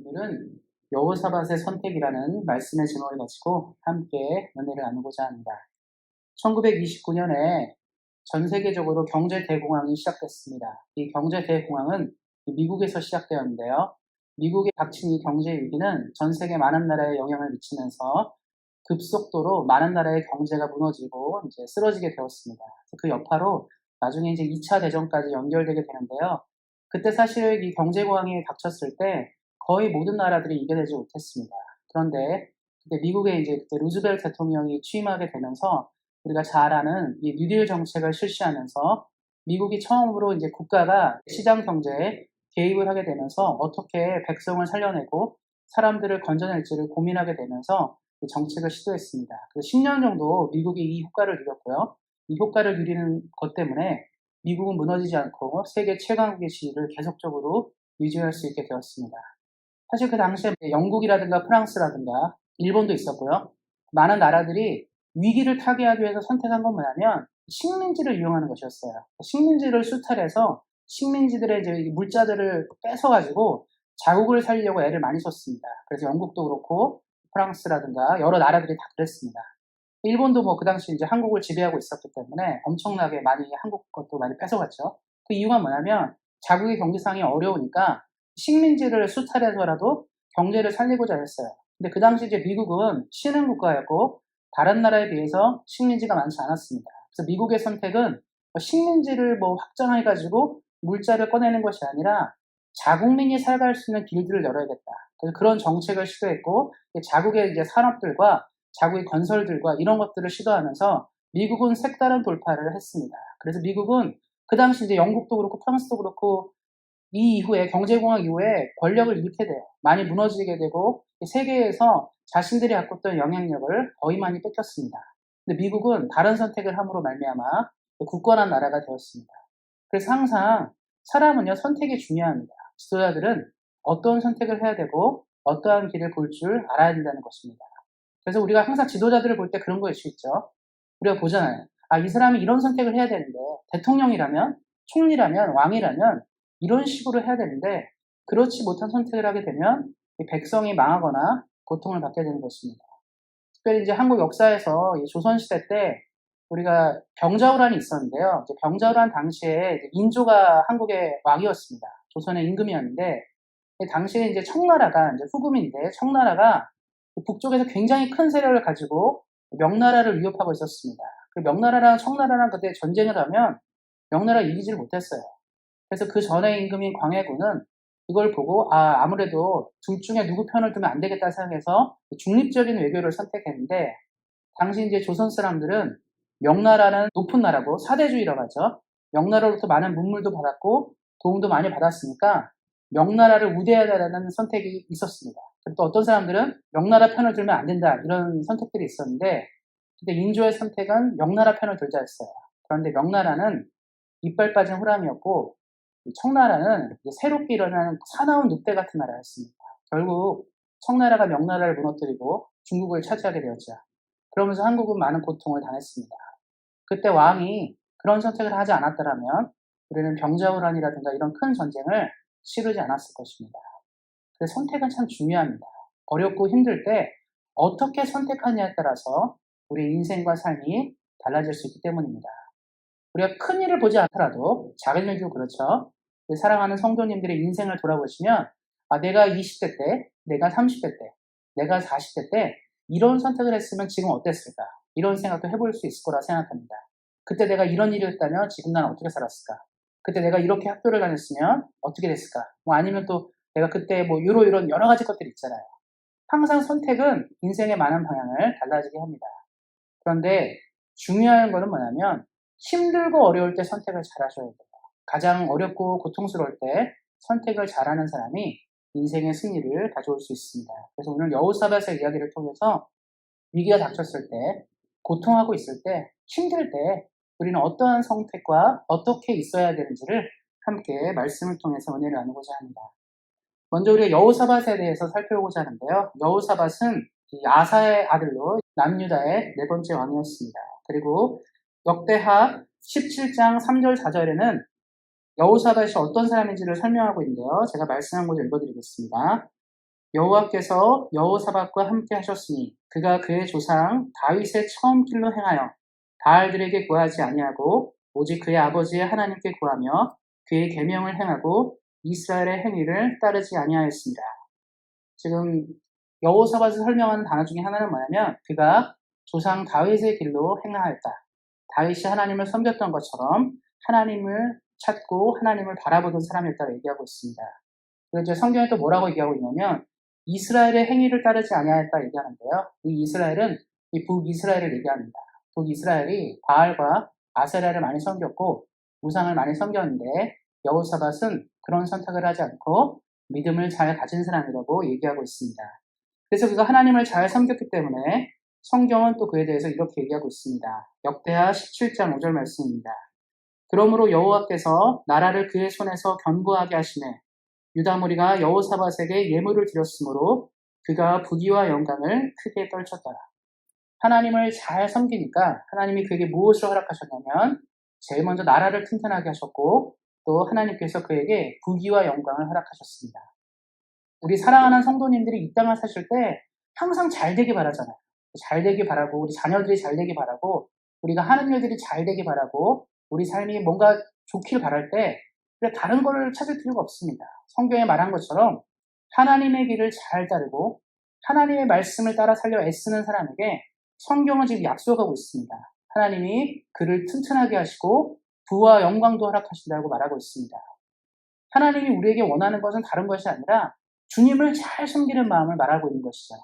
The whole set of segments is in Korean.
오늘은 여호사밧의 선택이라는 말씀의 제목을 가지고 함께 은혜를 나누고자 합니다. 1929년에 전 세계적으로 경제 대공황이 시작됐습니다. 이 경제 대공황은 미국에서 시작되었는데요. 미국에 닥친 이 경제 위기는 전 세계 많은 나라에 영향을 미치면서 급속도로 많은 나라의 경제가 무너지고 이제 쓰러지게 되었습니다. 그 여파로 나중에 이제 2차 대전까지 연결되게 되는데요. 그때 사실 이 경제 공황이 닥쳤을 때 거의 모든 나라들이 이겨내지 못했습니다. 그런데 그때 미국에 이제 그때 루즈벨트 대통령이 취임하게 되면서 우리가 잘 아는 이 뉴딜 정책을 실시하면서 미국이 처음으로 이제 국가가 시장 경제에 개입을 하게 되면서 어떻게 백성을 살려내고 사람들을 건져낼지를 고민하게 되면서 이 정책을 시도했습니다. 그래서 10년 정도 미국이 이 효과를 누렸고요. 이 효과를 누리는 것 때문에 미국은 무너지지 않고 세계 최강국의 지위를 계속적으로 유지할 수 있게 되었습니다. 사실 그 당시에 영국이라든가 프랑스라든가 일본도 있었고요. 많은 나라들이 위기를 타개하기 위해서 선택한 건 뭐냐면 식민지를 이용하는 것이었어요. 식민지를 수탈해서 식민지들의 이제 물자들을 뺏어가지고 자국을 살리려고 애를 많이 썼습니다. 그래서 영국도 그렇고 프랑스라든가 여러 나라들이 다 그랬습니다. 일본도 그 당시 이제 한국을 지배하고 있었기 때문에 엄청나게 많이 한국 것도 많이 뺏어갔죠. 그 이유가 뭐냐면 자국의 경제상이 어려우니까 식민지를 수탈해서라도 경제를 살리고자 했어요. 근데 그 당시 이제 미국은 신흥 국가였고 다른 나라에 비해서 식민지가 많지 않았습니다. 그래서 미국의 선택은 식민지를 확장해가지고 물자를 꺼내는 것이 아니라 자국민이 살아갈 수 있는 길들을 열어야겠다. 그래서 그런 정책을 시도했고 자국의 이제 산업들과 자국의 건설들과 이런 것들을 시도하면서 미국은 색다른 돌파를 했습니다. 그래서 미국은 그 당시 이제 영국도 그렇고 프랑스도 그렇고 이 이후에 경제공황 이후에 권력을 잃게 돼요. 많이 무너지게 되고 세계에서 자신들이 갖고 있던 영향력을 거의 많이 뺏겼습니다. 근데 미국은 다른 선택을 함으로 말미암아 굳건한 나라가 되었습니다. 그래서 항상 사람은요 선택이 중요합니다. 지도자들은 어떤 선택을 해야 되고 어떠한 길을 볼 줄 알아야 된다는 것입니다. 그래서 우리가 항상 지도자들을 볼 때 그런 걸 수 있죠. 우리가 보잖아요. 이 사람이 이런 선택을 해야 되는데 대통령이라면, 총리라면, 왕이라면 이런 식으로 해야 되는데 그렇지 못한 선택을 하게 되면 백성이 망하거나 고통을 받게 되는 것입니다. 특별히 이제 한국 역사에서 조선시대 때 우리가 병자호란이 있었는데요. 병자호란 당시에 인조가 한국의 왕이었습니다. 조선의 임금이었는데 당시에 이제 청나라가 이제 후금인데 청나라가 북쪽에서 굉장히 큰 세력을 가지고 명나라를 위협하고 있었습니다. 명나라랑 청나라랑 그때 전쟁을 하면 명나라가 이기지를 못했어요. 그래서 그 전에 임금인 광해군은 이걸 보고 아무래도 둘 중에 누구 편을 두면 안 되겠다 생각해서 중립적인 외교를 선택했는데 당시 이제 조선 사람들은 명나라는 높은 나라고 사대주의라고 하죠. 명나라로부터 많은 문물도 받았고 도움도 많이 받았으니까 명나라를 우대하자라는 선택이 있었습니다. 또 어떤 사람들은 명나라 편을 들면 안 된다 이런 선택들이 있었는데 근데 인조의 선택은 명나라 편을 들자 했어요. 그런데 명나라는 이빨 빠진 호랑이였고 청나라는 새롭게 일어나는 사나운 늑대 같은 나라였습니다. 결국 청나라가 명나라를 무너뜨리고 중국을 차지하게 되었죠. 그러면서 한국은 많은 고통을 당했습니다. 그때 왕이 그런 선택을 하지 않았더라면 우리는 병자호란이라든가 이런 큰 전쟁을 치르지 않았을 것입니다. 그래서 선택은 참 중요합니다. 어렵고 힘들 때 어떻게 선택하냐에 따라서 우리 인생과 삶이 달라질 수 있기 때문입니다. 우리가 큰 일을 보지 않더라도 작은 일도 그렇죠. 우리 사랑하는 성도님들의 인생을 돌아보시면 내가 20대 때, 내가 30대 때, 내가 40대 때 이런 선택을 했으면 지금 어땠을까? 이런 생각도 해볼 수 있을 거라 생각합니다. 그때 내가 이런 일을 했다면 지금 난 어떻게 살았을까? 그때 내가 이렇게 학교를 다녔으면 어떻게 됐을까? 아니면 또 내가 그때 이런 여러 가지 것들이 있잖아요. 항상 선택은 인생의 많은 방향을 달라지게 합니다. 그런데 중요한 거는 뭐냐면 힘들고 어려울 때 선택을 잘 하셔야 돼요. 가장 어렵고 고통스러울 때 선택을 잘하는 사람이 인생의 승리를 가져올 수 있습니다. 그래서 오늘 여호사밧의 이야기를 통해서 위기가 닥쳤을 때, 고통하고 있을 때, 힘들 때 우리는 어떠한 선택과 어떻게 있어야 되는지를 함께 말씀을 통해서 은혜를 나누고자 합니다. 먼저 우리가 여호사밧에 대해서 살펴보고자 하는데요. 여호사밧은 아사의 아들로 남유다의 네 번째 왕이었습니다. 그리고 역대하 17장 3절 4절에는 여호사밧이 어떤 사람인지를 설명하고 있는데요. 제가 말씀 한 곳을 읽어드리겠습니다. 여호와께서 여호사밧과 함께 하셨으니 그가 그의 조상 다윗의 처음 길로 행하여 바알들에게 구하지 아니하고 오직 그의 아버지의 하나님께 구하며 그의 계명을 행하고 이스라엘의 행위를 따르지 아니하였습니다. 지금 여호사밧을 설명하는 단어 중에 하나는 뭐냐면 그가 조상 다윗의 길로 행하였다. 다윗이 하나님을 섬겼던 것처럼 하나님을 찾고 하나님을 바라보던 사람이었다고 얘기하고 있습니다. 그래서 성경에 또 뭐라고 얘기하고 있냐면 이스라엘의 행위를 따르지 아니하였다 얘기하는데요. 이 이스라엘은 이 북이스라엘을 얘기합니다. 북이스라엘이 바알과 아세라를 많이 섬겼고 우상을 많이 섬겼는데 여호사밧은 그런 선택을 하지 않고 믿음을 잘 가진 사람이라고 얘기하고 있습니다. 그래서 그가 하나님을 잘 섬겼기 때문에 성경은 또 그에 대해서 이렇게 얘기하고 있습니다. 역대하 17장 5절 말씀입니다. 그러므로 여호와께서 나라를 그의 손에서 견고하게 하시매 유다 무리가 여호사밧에게 예물을 드렸으므로 그가 부귀와 영광을 크게 떨쳤더라. 하나님을 잘 섬기니까 하나님이 그에게 무엇을 허락하셨냐면 제일 먼저 나라를 튼튼하게 하셨고 또 하나님께서 그에게 부귀와 영광을 허락하셨습니다. 우리 사랑하는 성도님들이 이 땅을 사실 때 항상 잘 되기 바라잖아요. 잘 되기 바라고 우리 자녀들이 잘 되기 바라고 우리가 하는 일들이 잘 되기 바라고 우리 삶이 뭔가 좋길 바랄 때 다른 거를 찾을 필요가 없습니다. 성경에 말한 것처럼 하나님의 길을 잘 따르고 하나님의 말씀을 따라 살려 애쓰는 사람에게 성경은 지금 약속하고 있습니다. 하나님이 그를 튼튼하게 하시고 부와 영광도 허락하신다고 말하고 있습니다. 하나님이 우리에게 원하는 것은 다른 것이 아니라 주님을 잘 섬기는 마음을 말하고 있는 것이죠.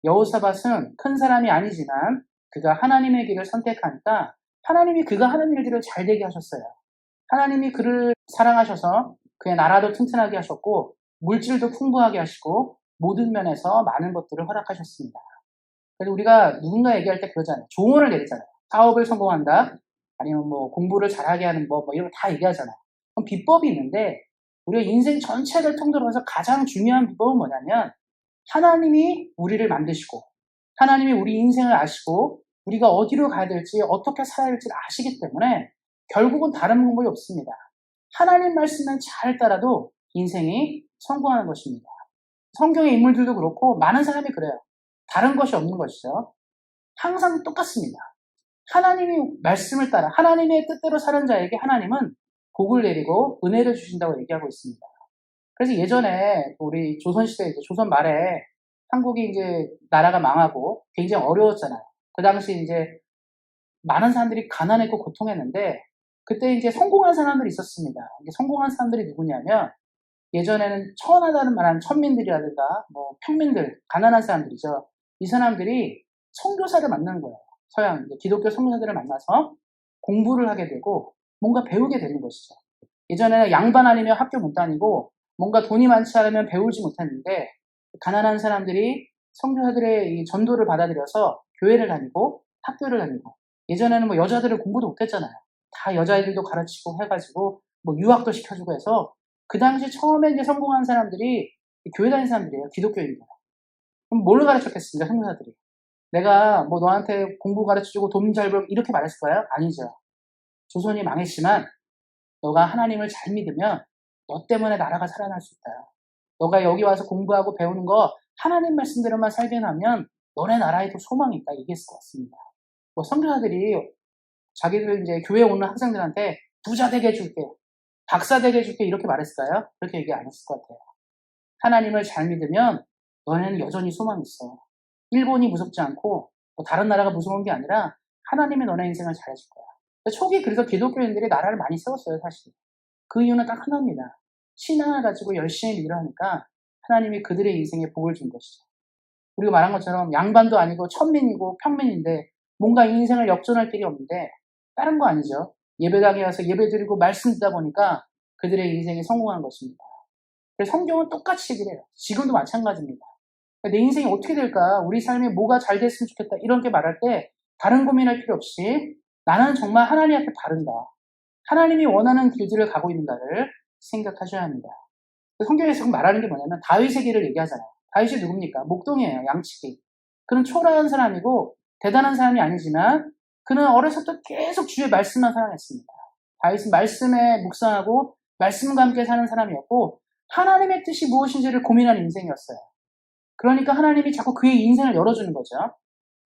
여호사밧은 큰 사람이 아니지만 그가 하나님의 길을 선택하니까 하나님이 그가 하는 일들을 잘 되게 하셨어요. 하나님이 그를 사랑하셔서 그의 나라도 튼튼하게 하셨고 물질도 풍부하게 하시고 모든 면에서 많은 것들을 허락하셨습니다. 그래서 우리가 누군가 얘기할 때 그러잖아요. 조언을 내리잖아요. 사업을 성공한다. 아니면 뭐 공부를 잘하게 하는 법 뭐 이런 거 다 얘기하잖아요. 그럼 비법이 있는데 우리가 인생 전체를 통틀어서 가장 중요한 비법은 뭐냐면 하나님이 우리를 만드시고 하나님이 우리 인생을 아시고 우리가 어디로 가야 될지 어떻게 살아야 될지 아시기 때문에 결국은 다른 방법이 없습니다. 하나님 말씀만 잘 따라도 인생이 성공하는 것입니다. 성경의 인물들도 그렇고 많은 사람이 그래요. 다른 것이 없는 것이죠. 항상 똑같습니다. 하나님이 말씀을 따라 하나님의 뜻대로 사는 자에게 하나님은 복을 내리고 은혜를 주신다고 얘기하고 있습니다. 그래서 예전에 우리 조선시대, 조선 말에 한국이 이제 나라가 망하고 굉장히 어려웠잖아요. 그 당시 이제 많은 사람들이 가난했고 고통했는데 그때 이제 성공한 사람들이 있었습니다. 성공한 사람들이 누구냐면 예전에는 천하다는 말하는 천민들이라든가 뭐 평민들, 가난한 사람들이죠. 이 사람들이 선교사를 만나는 거예요. 서양 기독교 선교사들을 만나서 공부를 하게 되고 뭔가 배우게 되는 것이죠. 예전에는 양반 아니면 학교 못 다니고 뭔가 돈이 많지 않으면 배우지 못했는데 가난한 사람들이 선교사들의 이 전도를 받아들여서 교회를 다니고 학교를 다니고 예전에는 뭐 여자들을 공부도 못했잖아요. 다 여자애들도 가르치고 해가지고 뭐 유학도 시켜주고 해서 그 당시 처음에 이제 성공한 사람들이 교회 다니는 사람들이에요. 기독교인들. 그럼 뭘로 가르쳤겠습니까? 선교사들이. 내가 뭐 너한테 공부 가르쳐주고 돈 잘 벌고 이렇게 말했을 거예요? 아니죠. 조선이 망했지만 너가 하나님을 잘 믿으면 너 때문에 나라가 살아날 수 있다. 너가 여기 와서 공부하고 배우는 거 하나님 말씀대로만 살게 하면 너네 나라에도 소망이 있다. 얘기했을 것 같습니다. 뭐 선교사들이 자기들 이제 교회 오는 학생들한테 부자 되게 해줄게. 박사 되게 해줄게. 이렇게 말했을까요? 그렇게 얘기 안 했을 것 같아요. 하나님을 잘 믿으면 너네는 여전히 소망이 있어. 일본이 무섭지 않고 뭐 다른 나라가 무서운 게 아니라 하나님이 너네 인생을 잘해줄 거야. 초기 그래서 기독교인들이 나라를 많이 세웠어요. 사실. 그 이유는 딱 하나입니다. 신앙을 가지고 열심히 일을 하니까 하나님이 그들의 인생에 복을 준 것이죠. 우리가 말한 것처럼 양반도 아니고 천민이고 평민인데 뭔가 인생을 역전할 길이 없는데 다른 거 아니죠. 예배당에 와서 예배 드리고 말씀 듣다 보니까 그들의 인생이 성공한 것입니다. 그래서 성경은 똑같이 얘기를 해요. 지금도 마찬가지입니다. 내 인생이 어떻게 될까? 우리 삶이 뭐가 잘 됐으면 좋겠다. 이렇게 말할 때 다른 고민할 필요 없이 나는 정말 하나님 앞에 바른다. 하나님이 원하는 길들을 가고 있는가를 생각하셔야 합니다. 성경에서 말하는 게 뭐냐면 다윗의 길을 얘기하잖아요. 다윗이 누굽니까? 목동이에요. 양치기. 그는 초라한 사람이고 대단한 사람이 아니지만 그는 어렸을 때 계속 주의 말씀만 사랑했습니다. 다윗은 말씀에 묵상하고 말씀과 함께 사는 사람이었고 하나님의 뜻이 무엇인지를 고민하는 인생이었어요. 그러니까 하나님이 자꾸 그의 인생을 열어주는 거죠.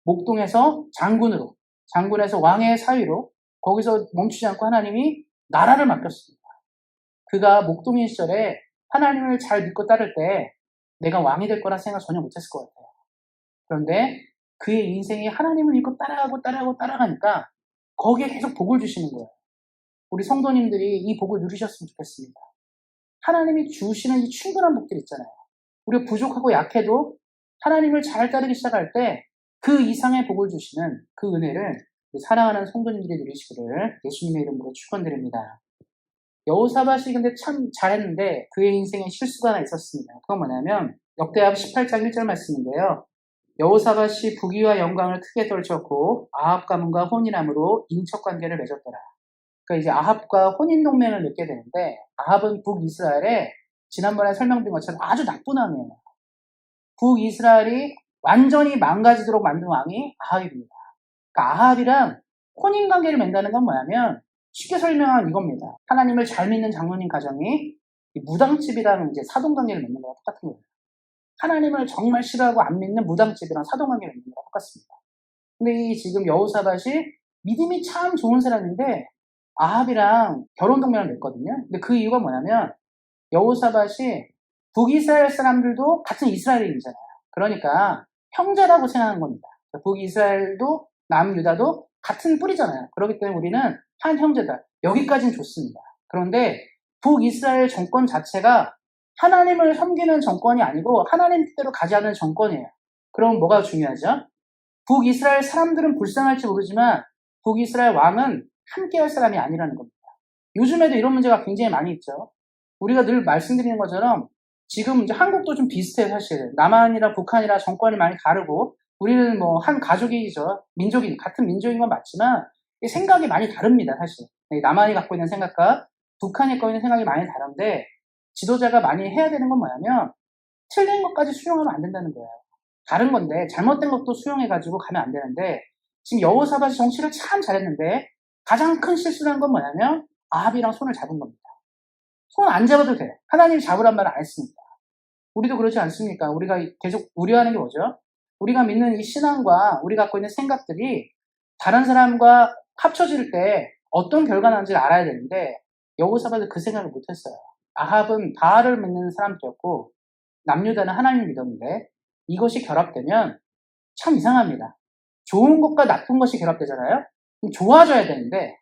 목동에서 장군으로, 장군에서 왕의 사위로 거기서 멈추지 않고 하나님이 나라를 맡겼습니다. 그가 목동인 시절에 하나님을 잘 믿고 따를 때 내가 왕이 될 거라 생각 전혀 못했을 것 같아요. 그런데 그의 인생이 하나님을 믿고 따라가니까 거기에 계속 복을 주시는 거예요. 우리 성도님들이 이 복을 누리셨으면 좋겠습니다. 하나님이 주시는 이 충분한 복들 있잖아요. 우리가 부족하고 약해도 하나님을 잘 따르기 시작할 때 그 이상의 복을 주시는 그 은혜를 사랑하는 성도님들이 누리시기를 예수님의 이름으로 축원드립니다. 여호사밧이 근데 참 잘했는데 그의 인생에 실수가 하나 있었습니다. 그건 뭐냐면 역대하 18장 1절 말씀인데요. 여호사밧이 부귀와 영광을 크게 떨쳤고 아합 가문과 혼인함으로 인척관계를 맺었더라. 그러니까 이제 아합과 혼인 동맹을 맺게 되는데 아합은 북이스라엘에 지난번에 설명드린 것처럼 아주 나쁜 왕이에요. 북이스라엘이 완전히 망가지도록 만든 왕이 아합입니다. 그러니까 아합이랑 혼인 관계를 맺는다는 건 뭐냐면 쉽게 설명하면 이겁니다. 하나님을 잘 믿는 장로님 가정이 무당집이랑 이제 사돈관계를 맺는 거랑 똑같은 거예요. 하나님을 정말 싫어하고 안 믿는 무당집이랑 사돈관계를 맺는 거랑 똑같습니다. 근데 이 지금 여호사밧이 믿음이 참 좋은 사람인데 아합이랑 결혼 동맹을 맺거든요. 근데 그 이유가 뭐냐면 여호사밧이 북이스라엘 사람들도 같은 이스라엘인이잖아요. 그러니까 형제라고 생각하는 겁니다. 북이스라엘도 남유다도 같은 뿌리잖아요. 그렇기 때문에 우리는 한 형제다. 여기까지는 좋습니다. 그런데 북이스라엘 정권 자체가 하나님을 섬기는 정권이 아니고 하나님 뜻대로 가지 않는 정권이에요. 그럼 뭐가 중요하죠? 북이스라엘 사람들은 불쌍할지 모르지만 북이스라엘 왕은 함께할 사람이 아니라는 겁니다. 요즘에도 이런 문제가 굉장히 많이 있죠. 우리가 늘 말씀드리는 것처럼 지금 이제 한국도 좀 비슷해요, 사실. 남한이랑 북한이랑 정권이 많이 다르고 우리는 뭐 한 가족이죠. 민족이 같은 민족인 건 맞지만 생각이 많이 다릅니다, 사실. 남한이 갖고 있는 생각과 북한이 갖고 있는 생각이 많이 다른데 지도자가 많이 해야 되는 건 뭐냐면 틀린 것까지 수용하면 안 된다는 거예요. 다른 건데 잘못된 것도 수용해가지고 가면 안 되는데 지금 여호사밧이 정치를 참 잘했는데 가장 큰 실수를 한 건 뭐냐면 아합이랑 손을 잡은 겁니다. 손 안 잡아도 돼. 하나님이 잡으란 말을 안 했으니까. 우리도 그렇지 않습니까? 우리가 계속 우려하는 게 뭐죠? 우리가 믿는 이 신앙과 우리가 갖고 있는 생각들이 다른 사람과 합쳐질 때 어떤 결과가 나는지를 알아야 되는데 여호사밧은 그 생각을 못했어요. 아합은 바알을 믿는 사람들이었고 남유다는 하나님을 믿었는데 이것이 결합되면 참 이상합니다. 좋은 것과 나쁜 것이 결합되잖아요? 그럼 좋아져야 되는데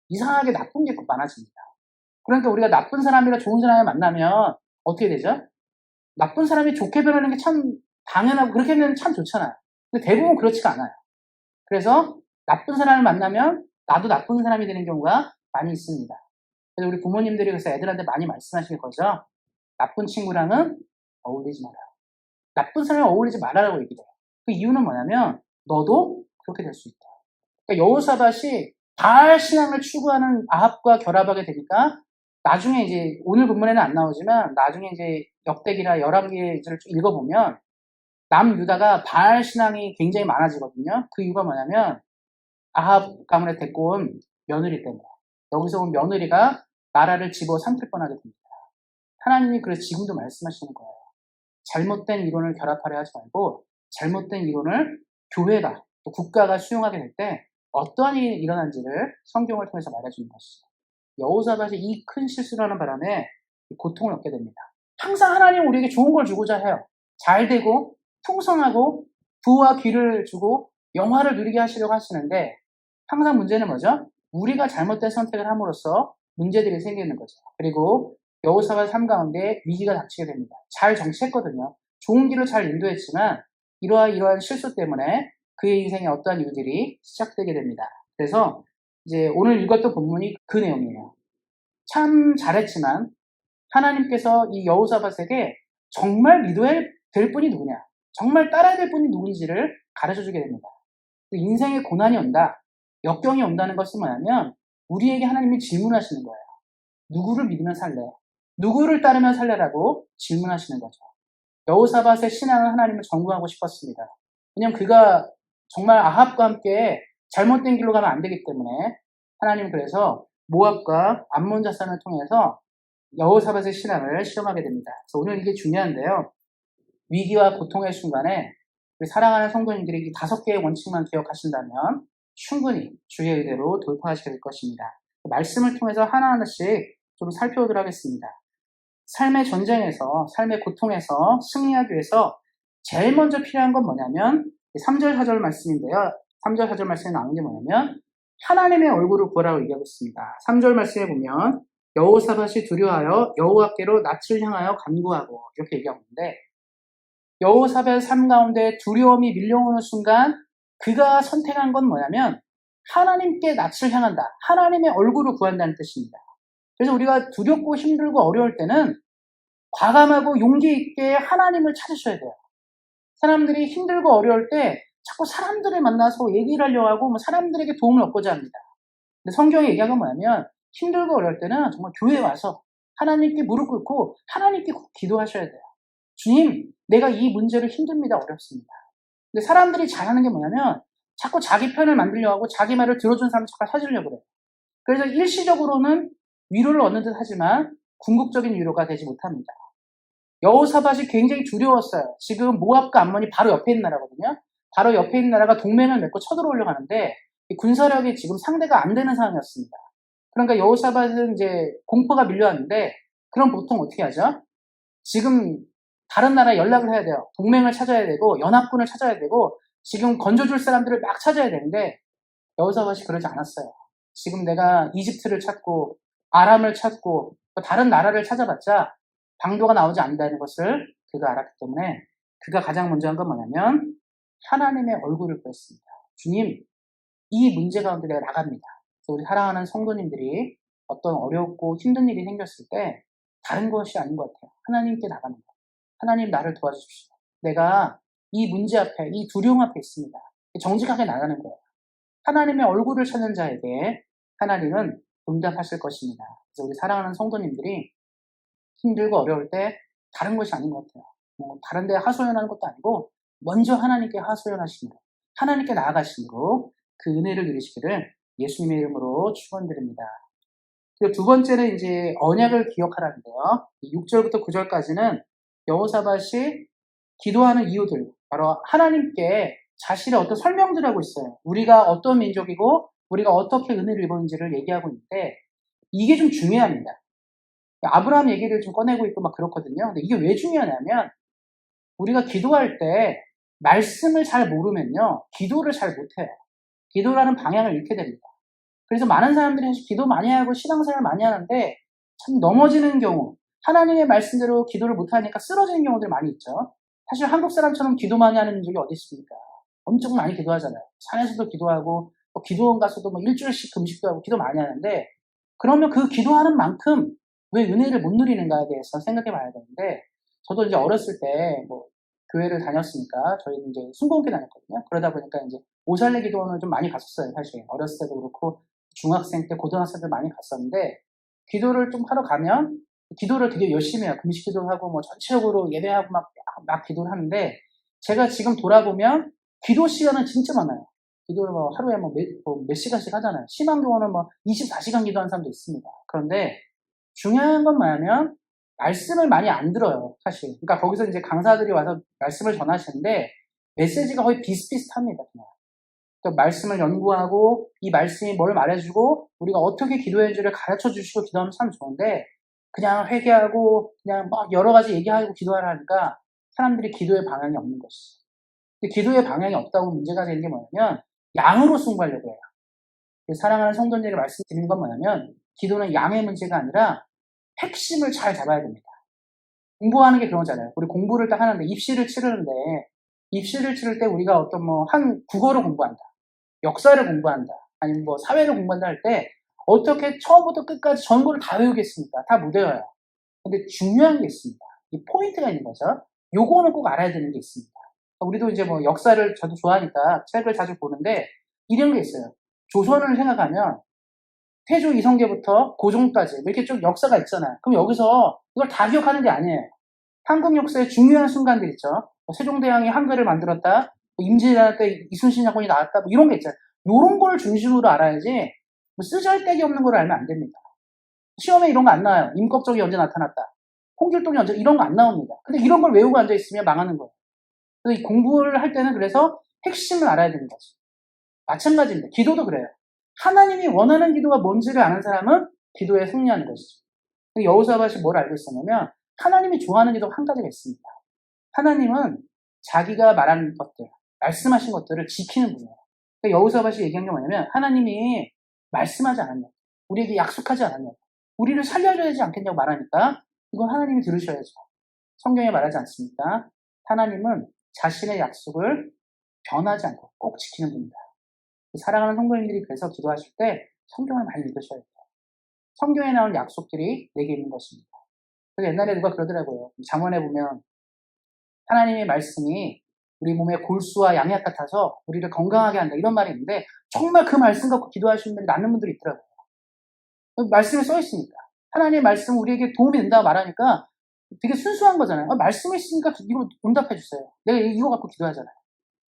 이상하게 나쁜 게 많아집니다. 그러니까 우리가 나쁜 사람이랑 좋은 사람을 만나면 어떻게 되죠? 나쁜 사람이 좋게 변하는 게 참 당연하고 그렇게 되면 참 좋잖아요. 근데 대부분 그렇지가 않아요. 그래서 나쁜 사람을 만나면 나도 나쁜 사람이 되는 경우가 많이 있습니다. 그래서 우리 부모님들이 그래서 애들한테 많이 말씀하시는 거죠. 나쁜 친구랑은 어울리지 마라. 나쁜 사람과 어울리지 말아라고 얘기해요. 그 이유는 뭐냐면 너도 그렇게 될 수 있다. 그러니까 여호사밧이 바알 신앙을 추구하는 아합과 결합하게 되니까 나중에 이제 오늘 본문에는 안 나오지만 나중에 이제 역대기나 열왕기를 읽어보면 남유다가 바알 신앙이 굉장히 많아지거든요. 그 이유가 뭐냐면 아합 가문에 데리고 온 며느리 때문에 여기서 온 며느리가 나라를 집어삼킬 뻔하게 됩니다. 하나님이 그래서 지금도 말씀하시는 거예요. 잘못된 이론을 결합하려 하지 말고 잘못된 이론을 교회가 또 국가가 수용하게 될 때 어떠한 일이 일어난지를 성경을 통해서 말해주는 것이죠. 여호사밧이 이 큰 실수를 하는 바람에 고통을 얻게 됩니다. 항상 하나님은 우리에게 좋은 걸 주고자 해요. 잘 되고 풍성하고 부와 귀를 주고 영화를 누리게 하시려고 하시는데 항상 문제는 뭐죠? 우리가 잘못된 선택을 함으로써 문제들이 생기는 거죠. 그리고 여호사밧 삶 가운데 위기가 닥치게 됩니다. 잘 정치했거든요. 좋은 길을 잘 인도했지만 이러한 실수 때문에 그의 인생에 어떠한 일들이 시작되게 됩니다. 그래서 이제 오늘 읽었던 본문이 그 내용이에요. 참 잘했지만 하나님께서 이 여호사밧에게 정말 믿어야 될 분이 누구냐, 정말 따라야 될 분이 누구인지를 가르쳐주게 됩니다. 인생에 고난이 온다, 역경이 온다는 것은 뭐냐면 우리에게 하나님이 질문하시는 거예요. 누구를 믿으면 살래? 누구를 따르면 살래라고 질문하시는 거죠. 여호사밧의 신앙은 하나님을 전구하고 싶었습니다. 왜냐하면 그가 정말 아합과 함께 잘못된 길로 가면 안 되기 때문에 하나님은 그래서 모압과 암몬 자손을 통해서 여호사밧의 신앙을 시험하게 됩니다. 그래서 오늘 이게 중요한데요. 위기와 고통의 순간에 우리 사랑하는 성도님들이 이 5개의 원칙만 기억하신다면 충분히 주의 의대로 돌파하실 것입니다. 말씀을 통해서 하나하나씩 좀 살펴보도록 하겠습니다. 삶의 전쟁에서, 삶의 고통에서 승리하기 위해서 제일 먼저 필요한 건 뭐냐면 3절, 4절 말씀인데요. 3절, 4절 말씀에 나오는 게 뭐냐면 하나님의 얼굴을 구하라고 얘기하고 있습니다. 3절 말씀에 보면 여호사밧이 두려워하여 여호와께로 낯을 향하여 간구하고 이렇게 얘기하고 있는데 여호사밧 삶 가운데 두려움이 밀려오는 순간 그가 선택한 건 뭐냐면 하나님께 낯을 향한다. 하나님의 얼굴을 구한다는 뜻입니다. 그래서 우리가 두렵고 힘들고 어려울 때는 과감하고 용기 있게 하나님을 찾으셔야 돼요. 사람들이 힘들고 어려울 때 자꾸 사람들을 만나서 얘기를 하려고 하고 뭐 사람들에게 도움을 얻고자 합니다. 근데 성경에 얘기한 건 뭐냐면 힘들고 어려울 때는 정말 교회에 와서 하나님께 무릎 꿇고 하나님께 꼭 기도하셔야 돼요. 주님, 내가 이 문제로 힘듭니다. 어렵습니다. 근데 사람들이 잘하는 게 뭐냐면 자꾸 자기 편을 만들려고 하고 자기 말을 들어준 사람을 자꾸 찾으려고 그래요. 그래서 일시적으로는 위로를 얻는 듯 하지만 궁극적인 위로가 되지 못합니다. 여호사밧이 굉장히 두려웠어요. 지금 모압과 암몬이 바로 옆에 있는 나라거든요. 바로 옆에 있는 나라가 동맹을 맺고 쳐들어오려고 하는데 군사력이 지금 상대가 안 되는 상황이었습니다. 그러니까 여호사밧은 이제 공포가 밀려왔는데 그럼 보통 어떻게 하죠? 지금 다른 나라에 연락을 해야 돼요. 동맹을 찾아야 되고 연합군을 찾아야 되고 지금 건져줄 사람들을 막 찾아야 되는데 여호사밧이 그러지 않았어요. 지금 내가 이집트를 찾고 아람을 찾고 다른 나라를 찾아봤자 방도가 나오지 않는다는 것을 그가 알았기 때문에 그가 가장 먼저 한 건 뭐냐면 하나님의 얼굴을 구했습니다. 주님, 이 문제 가운데 내가 나갑니다. 그래서 우리 사랑하는 성도님들이 어떤 어렵고 힘든 일이 생겼을 때 다른 것이 아닌 것 같아요. 하나님께 나가는 것. 하나님 나를 도와주십시오. 내가 이 문제 앞에, 이 두려움 앞에 있습니다. 정직하게 나가는 거예요. 하나님의 얼굴을 찾는 자에게 하나님은 응답하실 것입니다. 그래서 우리 사랑하는 성도님들이 힘들고 어려울 때 다른 것이 아닌 것 같아요. 다른 데 하소연하는 것도 아니고 먼저 하나님께 하소연하시므로 하나님께 나아가시므로 그 은혜를 누리시기를 예수님의 이름으로 축원드립니다. 그리고 두 번째는 이제 언약을 기억하라는데요. 6절부터 9절까지는 여호사밧이 기도하는 이유들, 바로 하나님께 자신의 어떤 설명들을 하고 있어요. 우리가 어떤 민족이고 우리가 어떻게 은혜를 입었는지를 얘기하고 있는데 이게 좀 중요합니다. 아브라함 얘기를 좀 꺼내고 있고 막 그렇거든요. 근데 이게 왜 중요하냐면 우리가 기도할 때 말씀을 잘 모르면요. 기도를 잘 못해요. 기도라는 방향을 잃게 됩니다. 그래서 많은 사람들이 사실 기도 많이 하고 신앙생활 많이 하는데 참 넘어지는 경우, 하나님의 말씀대로 기도를 못하니까 쓰러지는 경우들 많이 있죠. 사실 한국 사람처럼 기도 많이 하는 민족이 어디 있습니까? 엄청 많이 기도하잖아요. 산에서도 기도하고 기도원 가서도 일주일씩 금식도 하고 기도 많이 하는데 그러면 그 기도하는 만큼 왜 은혜를 못 누리는가에 대해서 생각해 봐야 되는데 저도 이제 어렸을 때 교회를 다녔으니까 저희는 이제 순복음교 다녔거든요. 그러다 보니까 이제 오샬레 기도원을 좀 많이 갔었어요. 사실 어렸을 때도 그렇고 중학생 때 고등학생 때 많이 갔었는데 기도를 좀 하러 가면 기도를 되게 열심히 해요. 금식 기도하고 전체적으로 예배하고 막 기도를 하는데 제가 지금 돌아보면 기도 시간은 진짜 많아요. 기도를 하루에 몇 시간씩 하잖아요. 심한 경우는 24시간 기도하는 사람도 있습니다. 그런데 중요한 건 뭐냐면 말씀을 많이 안 들어요, 사실. 그러니까 거기서 이제 강사들이 와서 말씀을 전하시는데 메시지가 거의 비슷비슷합니다, 그냥. 그러니까 말씀을 연구하고 이 말씀이 뭘 말해주고 우리가 어떻게 기도해야지를 가르쳐 주시고 기도하면 참 좋은데 그냥 회개하고 그냥 여러 가지 얘기하고 기도하라 하니까 사람들이 기도의 방향이 없는 것이죠. 기도의 방향이 없다고 문제가 되는 게 뭐냐면 양으로 승부하려고 해요. 사랑하는 성도님에게 말씀드리는 건 뭐냐면 기도는 양의 문제가 아니라 핵심을 잘 잡아야 됩니다. 공부하는 게 그런 거잖아요. 우리 공부를 딱 하는데 입시를 치르는데 입시를 치를 때 우리가 어떤 한 국어를 공부한다. 역사를 공부한다. 아니면 사회를 공부한다 할 때 어떻게 처음부터 끝까지 전부를 다 외우겠습니까? 다 못 외워요. 근데 중요한 게 있습니다. 이 포인트가 있는 거죠. 요거는 꼭 알아야 되는 게 있습니다. 우리도 이제 역사를 저도 좋아하니까 책을 자주 보는데 이런 게 있어요. 조선을 생각하면 태조 이성계부터 고종까지 이렇게 좀 역사가 있잖아요. 그럼 여기서 이걸 다 기억하는 게 아니에요. 한국 역사의 중요한 순간들 있죠. 세종대왕이 한글을 만들었다. 임진왜란 때 이순신 장군이 나왔다. 이런 게 있잖아요. 이런 걸 중심으로 알아야지 쓰잘데기 없는 걸 알면 안 됩니다. 시험에 이런 거 안 나와요. 임꺽정이 언제 나타났다. 홍길동이 언제 이런 거 안 나옵니다. 근데 이런 걸 외우고 앉아있으면 망하는 거예요. 그래서 이 공부를 할 때는 그래서 핵심을 알아야 되는 거죠. 마찬가지입니다. 기도도 그래요. 하나님이 원하는 기도가 뭔지를 아는 사람은 기도에 승리하는 것이죠. 여호사밧이 뭘 알고 있었냐면 하나님이 좋아하는 기도가 한 가지가 있습니다. 하나님은 자기가 말하는 것들, 말씀하신 것들을 지키는 분이에요. 그러니까 여호사밧이 얘기한 게 뭐냐면 하나님이 말씀하지 않았냐, 우리에게 약속하지 않았냐, 우리를 살려줘야 되지 않겠냐고 말하니까 이건 하나님이 들으셔야죠. 성경에 말하지 않습니까? 하나님은 자신의 약속을 변하지 않고 꼭 지키는 분이다. 사랑하는 성도님들이 그래서 기도하실 때 성경을 많이 읽으셔야 돼요. 성경에 나온 약속들이 내게 있는 것입니다. 그래서 옛날에 누가 그러더라고요. 잠언에 보면 하나님의 말씀이 우리 몸의 골수와 양약 같아서 우리를 건강하게 한다 이런 말이 있는데 정말 그 말씀 갖고 기도하시는 분들이 많은 분들이 있더라고요. 말씀에 써 있으니까 하나님의 말씀 우리에게 도움이 된다고 말하니까 되게 순수한 거잖아요. 말씀이 있으니까 이거 응답해 주세요. 내가 이거 갖고 기도하잖아요.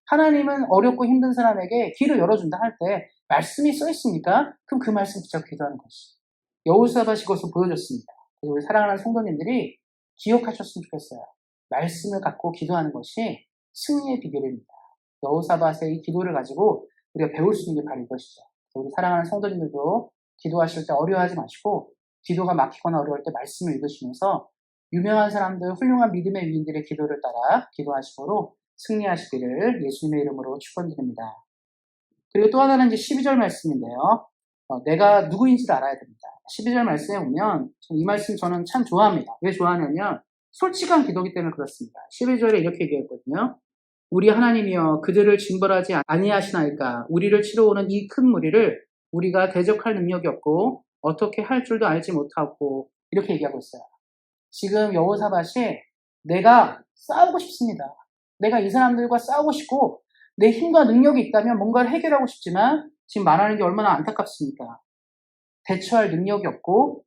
하나님은 어렵고 힘든 사람에게 길을 열어준다 할 때 말씀이 써 있으니까 그럼 그 말씀 붙잡고 기도하는 것이 여호사밧이 그것을 보여줬습니다. 그래서 우리 사랑하는 성도님들이 기억하셨으면 좋겠어요. 말씀을 갖고 기도하는 것이 승리의 비결입니다. 여호사밧의 이 기도를 가지고 우리가 배울 수 있는 게 바로 이것이죠. 우리 사랑하는 성도님들도 기도하실 때 어려워하지 마시고 기도가 막히거나 어려울 때 말씀을 읽으시면서 유명한 사람들, 훌륭한 믿음의 위인들의 기도를 따라 기도하시므로 승리하시기를 예수님의 이름으로 축원드립니다. 그리고 또 하나는 이제 12절 말씀인데요. 내가 누구인지를 알아야 됩니다. 12절 말씀에 보면 이 말씀 저는 참 좋아합니다. 왜 좋아하냐면 솔직한 기도이기 때문에 그렇습니다. 12절에 이렇게 얘기했거든요. 우리 하나님이여 그들을 징벌하지 아니하시나이까 우리를 치러 오는 이 큰 무리를 우리가 대적할 능력이 없고 어떻게 할 줄도 알지 못하고 이렇게 얘기하고 있어요. 지금 여호사밧이 내가 싸우고 싶습니다. 내가 이 사람들과 싸우고 싶고 내 힘과 능력이 있다면 뭔가를 해결하고 싶지만 지금 말하는 게 얼마나 안타깝습니까? 대처할 능력이 없고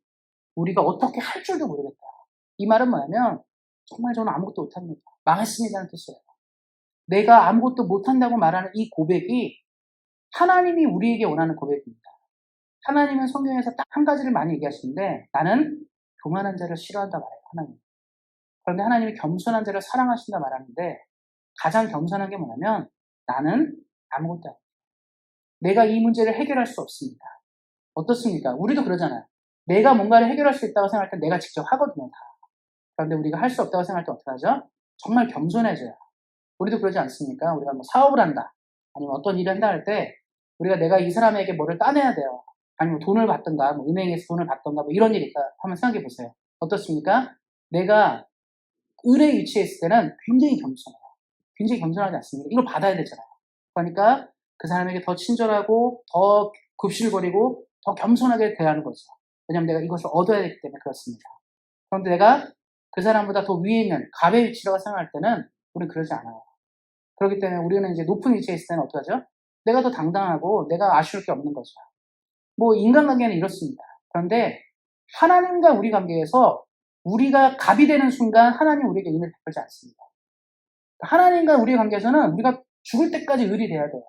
우리가 어떻게 할 줄도 모르겠다. 이 말은 뭐냐면 정말 저는 아무것도 못합니다. 망했습니다는 뜻이에요. 내가 아무것도 못한다고 말하는 이 고백이 하나님이 우리에게 원하는 고백입니다. 하나님은 성경에서 딱 한 가지를 많이 얘기하시는데 나는 교만한 자를 싫어한다 말해요. 하나님. 그런데 하나님이 겸손한 자를 사랑하신다 말하는데 가장 겸손한 게 뭐냐면 나는 아무것도 아니에요. 내가 이 문제를 해결할 수 없습니다. 어떻습니까? 우리도 그러잖아요. 내가 뭔가를 해결할 수 있다고 생각할 때 내가 직접 하거든요. 다. 그런데 우리가 할 수 없다고 생각할 때 어떻게 하죠? 정말 겸손해져요. 우리도 그러지 않습니까? 우리가 뭐 사업을 한다. 아니면 어떤 일을 한다 할 때 우리가 내가 이 사람에게 뭐를 따내야 돼요. 아니면 돈을 받든가 뭐 은행에서 돈을 받든가 뭐 이런 일이 있다 한번 생각해 보세요. 어떻습니까? 내가 을의 위치에 있을 때는 굉장히 겸손해요. 굉장히 겸손하지 않습니까? 이걸 받아야 되잖아요. 그러니까 그 사람에게 더 친절하고 더 굽실거리고 더 겸손하게 대하는 거죠. 왜냐하면 내가 이것을 얻어야 되기 때문에 그렇습니다. 그런데 내가 그 사람보다 더 위에 있는 갑의 위치라고 생각할 때는 우리는 그러지 않아요. 그렇기 때문에 우리는 이제 높은 위치에 있을 때는 어떻게 하죠? 내가 더 당당하고 내가 아쉬울 게 없는 거죠. 뭐 인간관계는 이렇습니다. 그런데 하나님과 우리 관계에서 우리가 갑이 되는 순간 하나님 우리에게 은혜를 베풀지 않습니다. 하나님과 우리의 관계에서는 우리가 죽을 때까지 을이 돼야 돼요.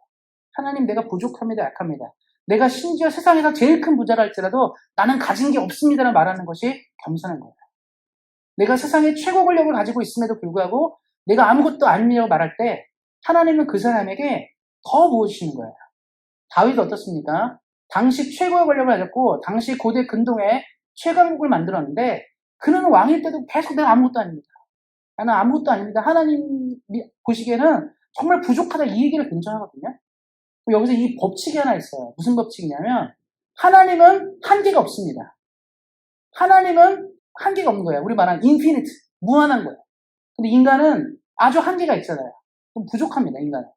하나님 내가 부족합니다. 약합니다. 내가 심지어 세상에서 제일 큰 부자라 할지라도 나는 가진 게 없습니다라고 말하는 것이 겸손한 거예요. 내가 세상의 최고 권력을 가지고 있음에도 불구하고 내가 아무것도 아니라고 말할 때 하나님은 그 사람에게 더 부어주시는 거예요. 다윗은 어떻습니까? 당시 최고의 권력을 가졌고 당시 고대 근동에 최강국을 만들었는데 그는 왕일 때도 계속 내가 아무것도 아닙니다. 나는 아무것도 아닙니다. 하나님 보시기에는 정말 부족하다 이 얘기를 굉장히 하거든요. 여기서 이 법칙이 하나 있어요. 무슨 법칙이냐면 하나님은 한계가 없습니다. 하나님은 한계가 없는 거예요. 우리 말하는 인피니트, 무한한 거예요. 근데 인간은 아주 한계가 있잖아요. 좀 부족합니다, 인간은.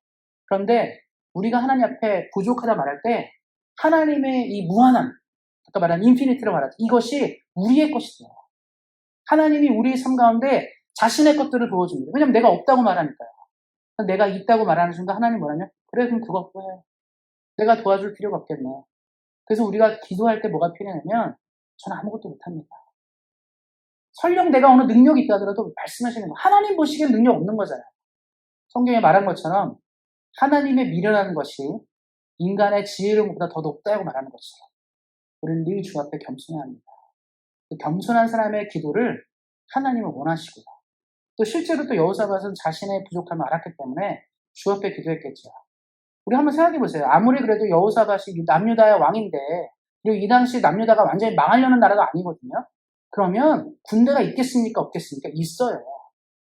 그런데 우리가 하나님 앞에 부족하다 말할 때 하나님의 이 무한함, 아까 말한 인피니트라고 말하죠. 이것이 우리의 것이 돼요. 하나님이 우리의 삶 가운데 자신의 것들을 도와줍니다. 왜냐면 내가 없다고 말하니까요. 내가 있다고 말하는 순간 하나님 뭐라냐? 그래, 그럼 그거 해. 내가 도와줄 필요가 없겠네. 그래서 우리가 기도할 때 뭐가 필요하냐면 저는 아무것도 못합니다. 설령 내가 어느 능력이 있다 하더라도 말씀하시는 거. 하나님 보시기엔 능력 없는 거잖아요. 성경에 말한 것처럼 하나님의 미련하는 것이 인간의 지혜로움보다 더 높다고 말하는 것처럼 우리는 늘 주 앞에 겸손해야 합니다. 그 겸손한 사람의 기도를 하나님은 원하시고요. 또 실제로 또 여호사밧은 자신의 부족함을 알았기 때문에 주 앞에 기도했겠죠. 우리 한번 생각해 보세요. 아무리 그래도 여호사밧이 남유다의 왕인데, 그리고 이 당시 남유다가 완전히 망하려는 나라가 아니거든요. 그러면 군대가 있겠습니까? 없겠습니까? 있어요.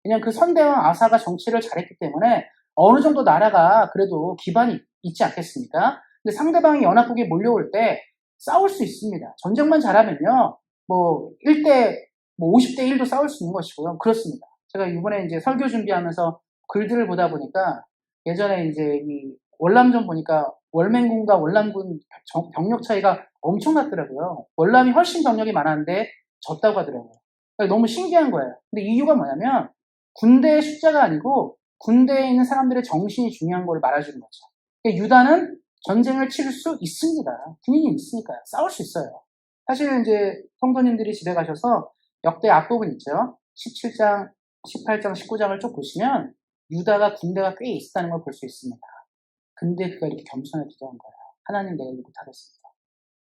그냥 그 선대왕 아사가 정치를 잘했기 때문에 어느 정도 나라가 그래도 기반이 있지 않겠습니까? 근데 상대방이 연합국이 몰려올 때 싸울 수 있습니다. 전쟁만 잘하면요, 뭐 1대 50대 1도 싸울 수 있는 것이고요. 그렇습니다. 제가 이번에 이제 설교 준비하면서 글들을 보다 보니까 예전에 이제 이 월남전 보니까 월맹군과 월남군 병력 차이가 엄청났더라고요. 월남이 훨씬 병력이 많았는데 졌다고 하더라고요. 그러니까 너무 신기한 거예요. 근데 이유가 뭐냐면 군대의 숫자가 아니고 군대에 있는 사람들의 정신이 중요한 걸 말해주는 거죠. 그러니까 유다는 전쟁을 치를 수 있습니다. 군인이 있으니까요. 싸울 수 있어요. 사실 이제 성도님들이 집에 가셔서 역대 앞부분 있죠. 17장, 18장, 19장을 쭉 보시면 유다가 군대가 꽤 있었다는 걸 볼 수 있습니다. 근데 그가 이렇게 겸손하게 기도한 거예요. 하나님, 내가 이거 못하겠습니다.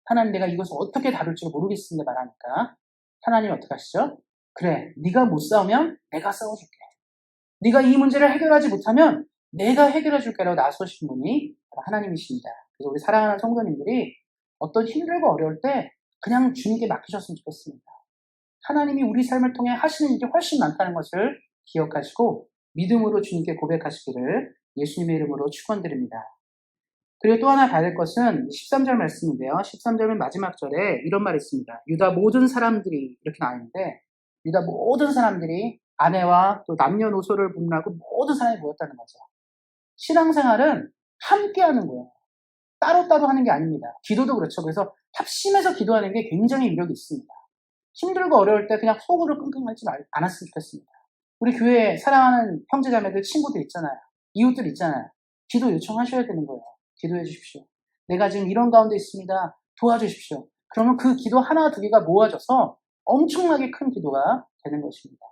하나님, 내가 이것을 어떻게 다룰지 모르겠습니다. 말하니까 하나님이 어떻게 하시죠? 그래, 네가 못 싸우면 내가 싸워줄게. 네가 이 문제를 해결하지 못하면 내가 해결해 줄게라고 나서신 분이 하나님이십니다. 그래서 우리 사랑하는 성도님들이 어떤 힘들고 어려울 때 그냥 주님께 맡기셨으면 좋겠습니다. 하나님이 우리 삶을 통해 하시는 일이 훨씬 많다는 것을 기억하시고 믿음으로 주님께 고백하시기를 예수님의 이름으로 축원드립니다. 그리고 또 하나 봐야 될 것은 13절 말씀인데요. 13절 맨 마지막 절에 이런 말이 있습니다. 유다 모든 사람들이 이렇게 나오는데 유다 모든 사람들이 아내와 또 남녀노소를 분문하고 모든 사람이 모였다는 거죠. 신앙생활은 함께 하는 거예요. 따로따로 하는 게 아닙니다. 기도도 그렇죠. 그래서 합심해서 기도하는 게 굉장히 위력이 있습니다. 힘들고 어려울 때 그냥 속으로 끙끙 앓지 않았으면 좋겠습니다. 우리 교회에 사랑하는 형제자매들, 친구들 있잖아요. 이웃들 있잖아요. 기도 요청하셔야 되는 거예요. 기도해 주십시오. 내가 지금 이런 가운데 있습니다. 도와주십시오. 그러면 그 기도 하나 두 개가 모아져서 엄청나게 큰 기도가 되는 것입니다.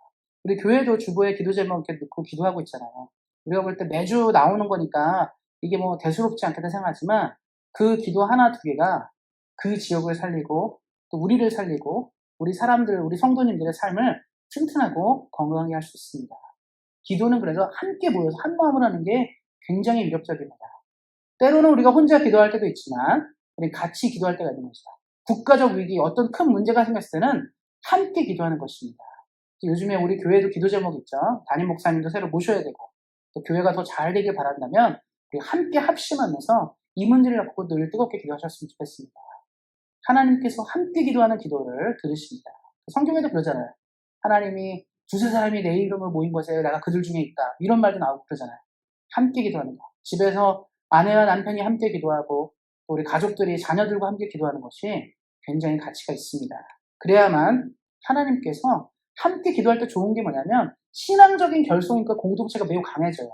우리 교회도 주보에 기도 제목 이렇게 넣고 기도하고 있잖아요. 우리가 볼 때 매주 나오는 거니까 이게 뭐 대수롭지 않겠다 생각하지만 그 기도 하나 두 개가 그 지역을 살리고 또 우리를 살리고 우리 사람들, 우리 성도님들의 삶을 튼튼하고 건강하게 할 수 있습니다. 기도는 그래서 함께 모여서 한 마음을 하는 게 굉장히 위력적입니다. 때로는 우리가 혼자 기도할 때도 있지만 우리 같이 기도할 때가 있는 것이다. 국가적 위기, 어떤 큰 문제가 생겼을 때는 함께 기도하는 것입니다. 요즘에 우리 교회도 기도 제목 있죠. 담임 목사님도 새로 모셔야 되고 또 교회가 더 잘 되길 바란다면 우리 함께 합심하면서 이 문제를 갖고 늘 뜨겁게 기도하셨으면 좋겠습니다. 하나님께서 함께 기도하는 기도를 들으십니다. 성경에도 그러잖아요. 하나님이 두세 사람이 내 이름을 모인 곳에 내가 그들 중에 있다. 이런 말도 나오고 그러잖아요. 함께 기도하는 거. 집에서 아내와 남편이 함께 기도하고 또 우리 가족들이 자녀들과 함께 기도하는 것이 굉장히 가치가 있습니다. 그래야만 하나님께서 함께 기도할 때 좋은 게 뭐냐면 신앙적인 결속인과 공동체가 매우 강해져요.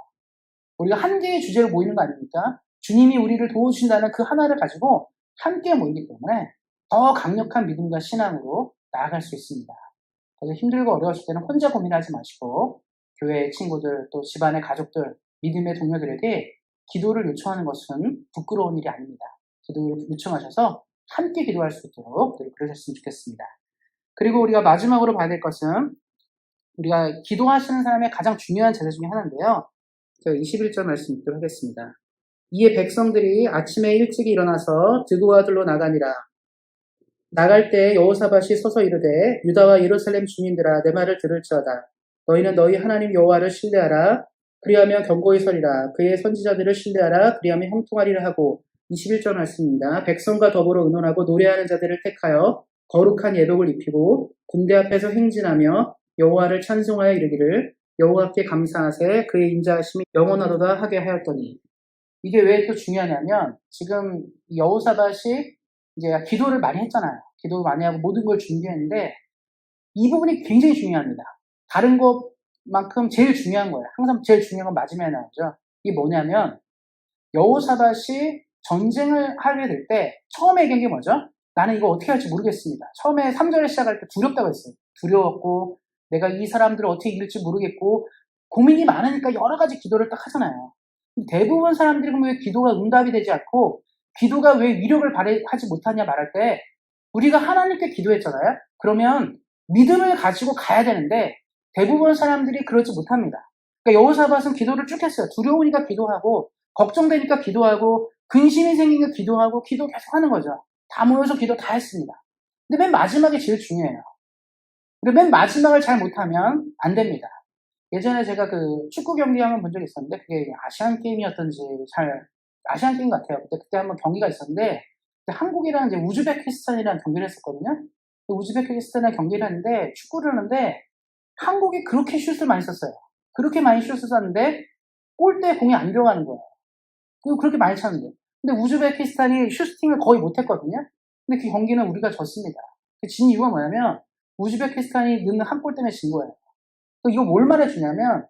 우리가 한 개의 주제로 모이는 거 아닙니까? 주님이 우리를 도우신다는 그 하나를 가지고 함께 모이기 때문에 더 강력한 믿음과 신앙으로 나아갈 수 있습니다. 그래서 힘들고 어려웠을 때는 혼자 고민하지 마시고 교회의 친구들 또 집안의 가족들, 믿음의 동료들에게 기도를 요청하는 것은 부끄러운 일이 아닙니다. 기도를 요청하셔서 함께 기도할 수 있도록 그러셨으면 좋겠습니다. 그리고 우리가 마지막으로 봐야 될 것은 우리가 기도하시는 사람의 가장 중요한 제사 중에 하나인데요. 제가 21절 말씀 읽도록 하겠습니다. 이에 백성들이 아침에 일찍 일어나서 드고와 들로 나가니라. 나갈 때 여호사밧이 서서 이르되 유다와 예루살렘 주민들아 내 말을 들을지어다. 너희는 너희 하나님 여호와를 신뢰하라. 그리하면 견고히 서리라. 그의 선지자들을 신뢰하라. 그리하면 형통하리라 하고 21절 말씀입니다. 백성과 더불어 의논하고 노래하는 자들을 택하여 거룩한 예복을 입히고 군대 앞에서 행진하며 여호와를 찬송하여 이르기를 여호와께 감사하세 그의 인자하심이 영원하도다 하게 하였더니. 이게 왜 또 중요하냐면 지금 여호사밧이 이제 기도를 많이 했잖아요. 기도 많이 하고 모든 걸 준비했는데 이 부분이 굉장히 중요합니다. 다른 것만큼 제일 중요한 거예요. 항상 제일 중요한 건 마지막에 나오죠. 이게 뭐냐면 여호사밧이 전쟁을 하게 될 때 처음에 얘기한 게 뭐죠? 나는 이거 어떻게 할지 모르겠습니다. 처음에 3절에 시작할 때 두렵다고 했어요. 두려웠고 내가 이 사람들을 어떻게 이길지 모르겠고 고민이 많으니까 여러 가지 기도를 딱 하잖아요. 대부분 사람들이 그럼 왜 기도가 응답이 되지 않고 기도가 왜 위력을 발휘하지 못하냐 말할 때 우리가 하나님께 기도했잖아요. 그러면 믿음을 가지고 가야 되는데 대부분 사람들이 그러지 못합니다. 그러니까 여호사밧은 기도를 쭉 했어요. 두려우니까 기도하고 걱정되니까 기도하고 근심이 생기니까 기도하고 기도 계속 하는 거죠. 다 모여서 기도 다 했습니다. 근데 맨 마지막이 제일 중요해요. 근데 맨 마지막을 잘 못하면 안 됩니다. 예전에 제가 그 축구 경기 한번 본 적이 있었는데 그게 아시안 게임이었던지 아시안 게임 같아요. 그때 한번 경기가 있었는데 한국이랑 이제 우즈베키스탄이랑 경기를 했었거든요. 우즈베키스탄이랑 경기를 했는데 축구를 하는데 한국이 그렇게 슛을 많이 썼어요. 그렇게 많이 슛을 쐈는데 골대에 공이 안 들어가는 거예요. 그리고 그렇게 많이 찼는데. 근데 우즈베키스탄이 슈팅을 거의 못했거든요. 근데 그 경기는 우리가 졌습니다. 진 이유가 뭐냐면 우즈베키스탄이 넣는 한 골 때문에 진 거예요. 이거 뭘 말해주냐면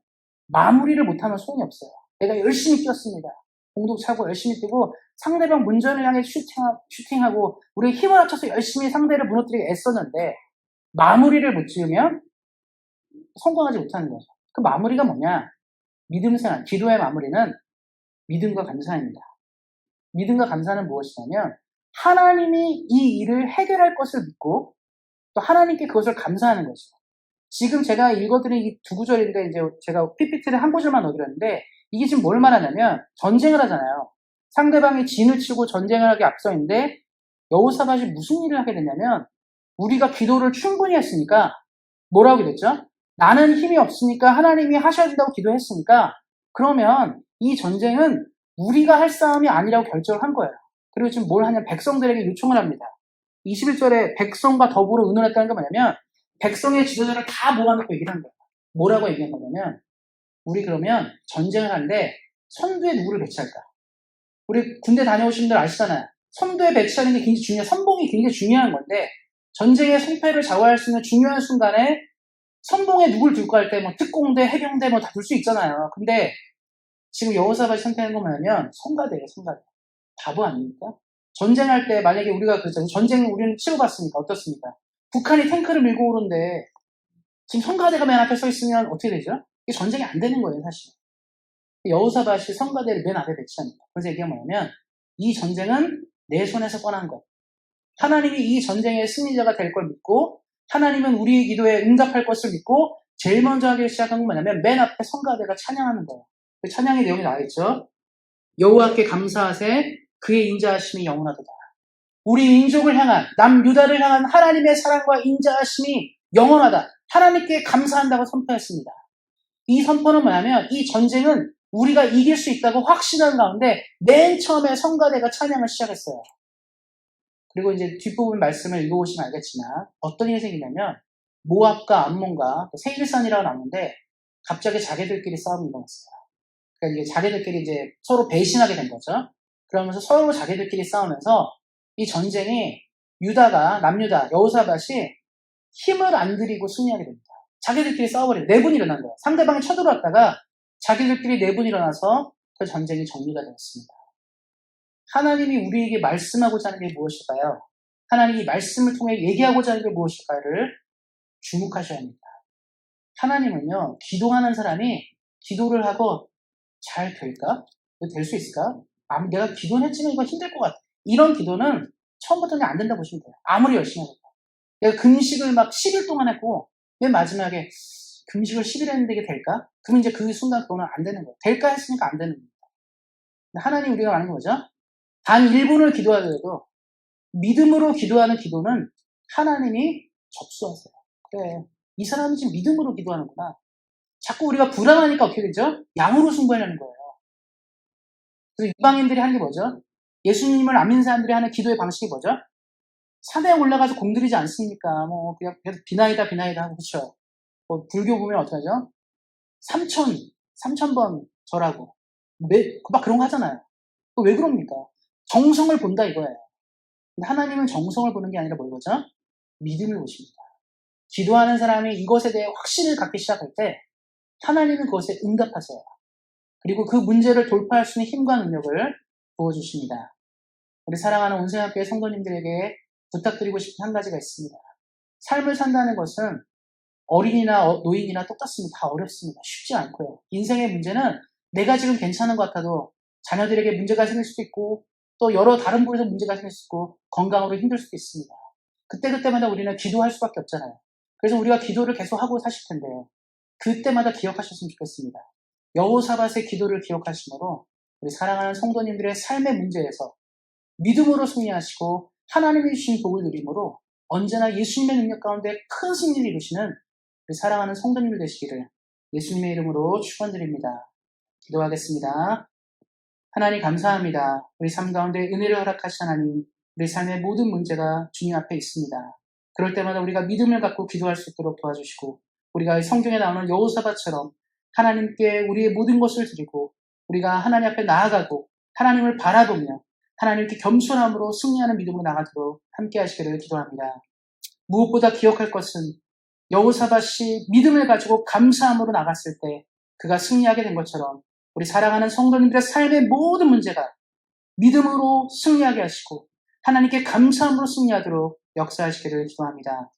마무리를 못하면 소용이 없어요. 내가 열심히 뛰었습니다. 공도 차고 열심히 뛰고 상대방 문전을 향해 슈팅하고 우리 힘을 합쳐서 열심히 상대를 무너뜨리게 애썼는데 마무리를 못 지으면 성공하지 못하는 거죠. 그 마무리가 뭐냐? 믿음 생활, 기도의 마무리는 믿음과 감사입니다. 믿음과 감사는 무엇이냐면 하나님이 이 일을 해결할 것을 믿고 또 하나님께 그것을 감사하는 거죠. 지금 제가 읽어드린 이 두 구절인데 이제 제가 PPT를 한 구절만 넣어드렸는데 이게 지금 뭘 말하냐면 전쟁을 하잖아요. 상대방이 진을 치고 전쟁을 하기 앞서 있는데 여호사밧이 무슨 일을 하게 됐냐면 우리가 기도를 충분히 했으니까 뭐라고 됐죠? 나는 힘이 없으니까 하나님이 하셔야 된다고 기도했으니까 그러면 이 전쟁은 우리가 할 싸움이 아니라고 결정을 한 거예요. 그리고 지금 뭘 하냐면 백성들에게 요청을 합니다. 21절에 백성과 더불어 의논했다는 게 뭐냐면 백성의 지도자를 다 모아놓고 얘기를 한 거예요. 뭐라고 얘기한 거냐면 우리 그러면 전쟁을 하는데 선두에 누구를 배치할까? 우리 군대 다녀오신 분들 아시잖아요. 선두에 배치하는 게 굉장히 중요해요. 선봉이 굉장히 중요한 건데 전쟁의 승패를 좌우할 수 있는 중요한 순간에 선봉에 누굴 둘까 할 때 뭐 특공대, 해병대 뭐 다 둘 수 있잖아요. 근데 지금 여호사밧이 선택한 건 뭐냐면 성가대예요, 성가대. 바보 아닙니까? 전쟁할 때 만약에 우리가 그렇잖아요. 전쟁 우리는 치러봤으니까 어떻습니까? 북한이 탱크를 밀고 오는데 지금 성가대가 맨 앞에 서 있으면 어떻게 되죠? 이게 전쟁이 안 되는 거예요, 사실. 여호사밧이 성가대를 맨 앞에 배치합니다. 그래서 얘기가 뭐냐면 이 전쟁은 내 손에서 떠난 것. 하나님이 이 전쟁의 승리자가 될 걸 믿고 하나님은 우리의 기도에 응답할 것을 믿고 제일 먼저 하기 시작한 건 뭐냐면 맨 앞에 성가대가 찬양하는 거예요. 그 찬양의 내용이 나와있죠. 여호와께 감사하세 그의 인자하심이 영원하도다. 우리 민족을 향한 남유다를 향한 하나님의 사랑과 인자하심이 영원하다. 하나님께 감사한다고 선포했습니다. 이 선포는 뭐냐면 이 전쟁은 우리가 이길 수 있다고 확신하는 가운데 맨 처음에 성가대가 찬양을 시작했어요. 그리고 이제 뒷부분 말씀을 읽어보시면 알겠지만 어떤 일이 생기냐면 모압과 암몬과 세일산이라고 나오는데 갑자기 자기들끼리 싸움이 일어났어요. 그러니까 이게 자기들끼리 이제 서로 배신하게 된 거죠. 그러면서 서로 자기들끼리 싸우면서 이 전쟁이 남유다, 여호사밧이 힘을 안 들이고 승리하게 됩니다. 자기들끼리 싸워버려요. 내분이 일어난 거예요. 상대방이 쳐들어왔다가 자기들끼리 내분이 일어나서 그 전쟁이 정리가 되었습니다. 하나님이 우리에게 말씀하고자 하는 게 무엇일까요? 하나님이 말씀을 통해 얘기하고자 하는 게 무엇일까를 주목하셔야 합니다. 하나님은요, 기도하는 사람이 기도를 하고 잘 될까? 될 수 있을까? 내가 기도는 했지만 이거 힘들 것 같아. 이런 기도는 처음부터는 안 된다고 보시면 돼요. 아무리 열심히 해도. 내가 금식을 막 10일 동안 했고 맨 마지막에 금식을 10일 했는데 이게 될까? 그러면 이제 그 순간 그거는 안 되는 거예요. 될까 했으니까 안 되는 겁니다. 하나님 우리가 말하는 거죠. 단 1분을 기도하더라도 믿음으로 기도하는 기도는 하나님이 접수하세요. 그래, 이 사람이 지금 믿음으로 기도하는구나. 자꾸 우리가 불안하니까 어떻게 되죠? 양으로 승부하려는 거예요. 그래서 이방인들이 하는 게 뭐죠? 예수님을 안 믿는 사람들이 하는 기도의 방식이 뭐죠? 산에 올라가서 공들이지 않습니까? 뭐 그냥 계속 비나이다 하고 그렇죠. 뭐 불교 보면 어떡하죠? 3,000번 절하고 막 그런 거 하잖아요. 왜 그럽니까? 정성을 본다 이거예요. 근데 하나님은 정성을 보는 게 아니라 뭘 보죠? 믿음을 보십니다. 기도하는 사람이 이것에 대해 확신을 갖기 시작할 때 하나님은 그것에 응답하세요. 그리고 그 문제를 돌파할 수 있는 힘과 능력을 부어주십니다. 우리 사랑하는 온생학교의 성도님들에게 부탁드리고 싶은 한 가지가 있습니다. 삶을 산다는 것은 어린이나 노인이나 똑같습니다. 다 어렵습니다. 쉽지 않고요. 인생의 문제는 내가 지금 괜찮은 것 같아도 자녀들에게 문제가 생길 수도 있고 또 여러 다른 부분에서 문제가 생길 수 있고 건강으로 힘들 수도 있습니다. 그때마다 우리는 기도할 수밖에 없잖아요. 그래서 우리가 기도를 계속하고 사실 텐데 그때마다 기억하셨으면 좋겠습니다. 여호사밧의 기도를 기억하시므로 우리 사랑하는 성도님들의 삶의 문제에서 믿음으로 승리하시고 하나님이 주신 복을 누림으로 언제나 예수님의 능력 가운데 큰 승리를 이루시는 우리 사랑하는 성도님들 되시기를 예수님의 이름으로 축원드립니다. 기도하겠습니다. 하나님 감사합니다. 우리 삶 가운데 은혜를 허락하신 하나님, 우리 삶의 모든 문제가 주님 앞에 있습니다. 그럴 때마다 우리가 믿음을 갖고 기도할 수 있도록 도와주시고 우리가 성경에 나오는 여호사밧처럼 하나님께 우리의 모든 것을 드리고 우리가 하나님 앞에 나아가고 하나님을 바라보며 하나님께 겸손함으로 승리하는 믿음으로 나가도록 함께 하시기를 기도합니다. 무엇보다 기억할 것은 여호사밧이 믿음을 가지고 감사함으로 나갔을 때 그가 승리하게 된 것처럼 우리 사랑하는 성도님들의 삶의 모든 문제가 믿음으로 승리하게 하시고 하나님께 감사함으로 승리하도록 역사하시기를 기도합니다.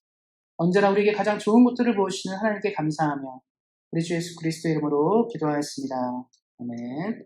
언제나 우리에게 가장 좋은 것들을 보여주시는 하나님께 감사하며 우리 주 예수 그리스도의 이름으로 기도하였습니다. 아멘.